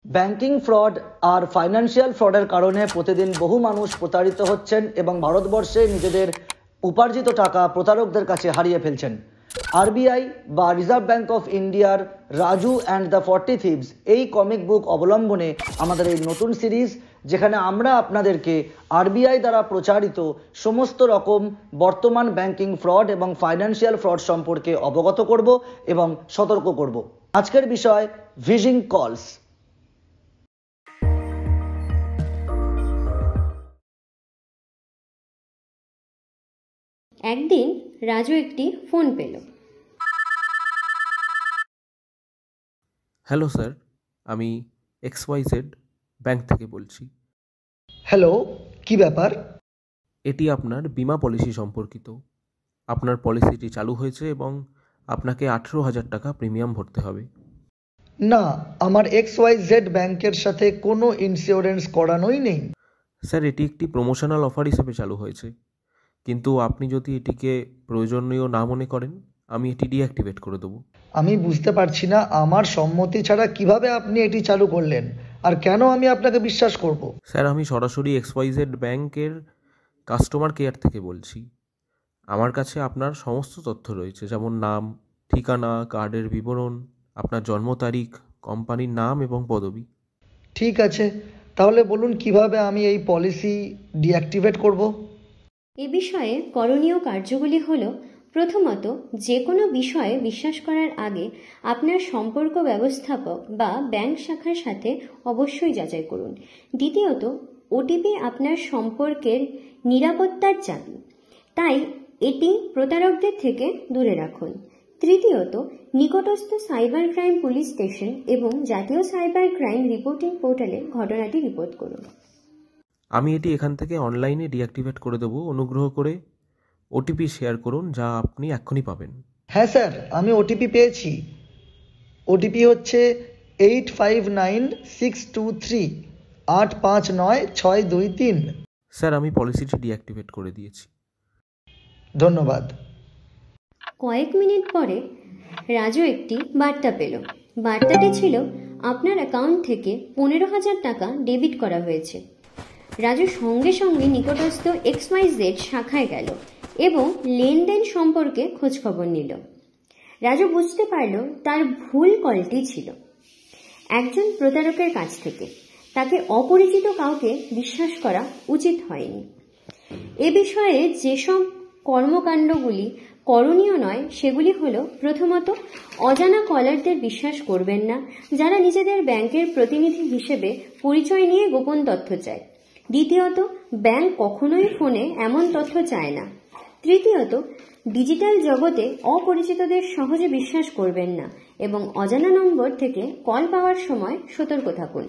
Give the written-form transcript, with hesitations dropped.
Banking fraud আর financial ফ্রডের কারণে প্রতিদিন বহু মানুষ প্রতারিত হচ্ছেন এবং ভারতবর্ষে নিজেদের উপার্জিত টাকা প্রতারকদের কাছে হারিয়ে ফেলছেন। আরবিআই বা রিজার্ভ ব্যাংক অফ ইন্ডিয়ার রাজু অ্যান্ড দ্য 40 থিভস এই কমিক বুক অবলম্বনে আমাদের এই নতুন সিরিজ, যেখানে আমরা আপনাদেরকে আরবিআই দ্বারা প্রচারিত সমস্ত রকম বর্তমান ব্যাংকিং ফ্রড এবং ফাইন্যান্সিয়াল ফ্রড সম্পর্কে অবগত করব এবং সতর্ক করব। আজকের বিষয় ভিজিং কলস। একদিন রাজু একটি ফোন পেল। হ্যালো স্যার, আমি XYZ ব্যাংক থেকে বলছি। হ্যালো, কি ব্যাপার? এটি আপনার বিমা পলিসি সম্পর্কিত। আপনার পলিসিটি চালু হয়েছে এবং আপনাকে 18,000 টাকা প্রিমিয়াম ভরতে হবে। না, আমার XYZ ব্যাংকের সাথে কোনো ইন্স্যুরেন্স করানোই নেই। স্যার, এটি একটি প্রমোশনাল অফার হিসেবে চালু হয়েছে, কিন্তু আপনি যদি এটিকে প্রয়োজনীয় না মনে করেন, আমি এটি ডিঅ্যাক্টিভেট করে দেবো। আমি বুঝতে পারছি না, আমার সম্মতি ছাড়া কিভাবে আপনি এটি চালু করলেন, আর কেন আমি আপনাকে বিশ্বাস করব? স্যার, আমি সরাসরি XYZ ব্যাংকের কাস্টমার কেয়ার থেকে বলছি। আমার কাছে আপনার সমস্ত তথ্য রয়েছে, যেমন নাম, ঠিকানা, কার্ডের বিবরণ, আপনার জন্ম তারিখ, কোম্পানির নাম এবং পদবি। ঠিক আছে, তাহলে বলুন কিভাবে আমি এই পলিসি ডিঅ্যাক্টিভেট করব? এ বিষয়ে করণীয় কার্যগুলি হল: প্রথমত, যে কোনো বিষয়ে বিশ্বাস করার আগে আপনার সম্পর্ক ব্যবস্থাপক বা ব্যাংক শাখার সাথে অবশ্যই যাচাই করুন। দ্বিতীয়ত, ওটিপি আপনার সম্পর্কের নিরাপত্তার চাবি, তাই এটি প্রতারকদের থেকে দূরে রাখুন। তৃতীয়ত, নিকটস্থ সাইবার ক্রাইম পুলিশ স্টেশন এবং জাতীয় সাইবার ক্রাইম রিপোর্টিং পোর্টালে ঘটনাটি রিপোর্ট করুন। আমি এটি এখান থেকে অনলাইনে ডিঅ্যাক্টিভেট করে দেবো। অনুগ্রহ করে ওটিপি শেয়ার করুন, যা আপনি এক্ষুনি পাবেন। হ্যাঁ স্যার, আমি ওটিপি পেয়েছি। ওটিপি হচ্ছে 859623 859623। স্যার, আমি পলিসিটি ডিঅ্যাক্টিভেট করে দিয়েছি। ধন্যবাদ। কয়েক মিনিট পরে রাজু একটি বার্তা পেল। বার্তাটি ছিল, আপনার অ্যাকাউন্ট থেকে 15,000 টাকা ডেবিট করা হয়েছে। রাজু সঙ্গে সঙ্গে নিকটস্থ XYZ শাখায় গেল এবং লেনদেন সম্পর্কে খোঁজখবর নিল। রাজু বুঝতে পারল তার ভুল কলটি ছিল একজন প্রতারকের কাছ থেকে। তাকে অপরিচিত কাউকে বিশ্বাস করা উচিত হয়নি। এ বিষয়ে যেসব কর্মকাণ্ডগুলি করণীয় নয় সেগুলি হলো: প্রথমত, অজানা কলারদের বিশ্বাস করবেন না, যারা নিজেদের ব্যাংকের প্রতিনিধি হিসেবে পরিচয় নিয়ে গোপন তথ্য চায়। দ্বিতীয়ত, ব্যাংক কখনোই ফোনে এমন তথ্য চায় না। তৃতীয়ত, ডিজিটাল জগতে অপরিচিতদের সহজে বিশ্বাস করবেন না এবং অজানা নম্বর থেকে কল পাওয়ার সময় সতর্ক থাকুন।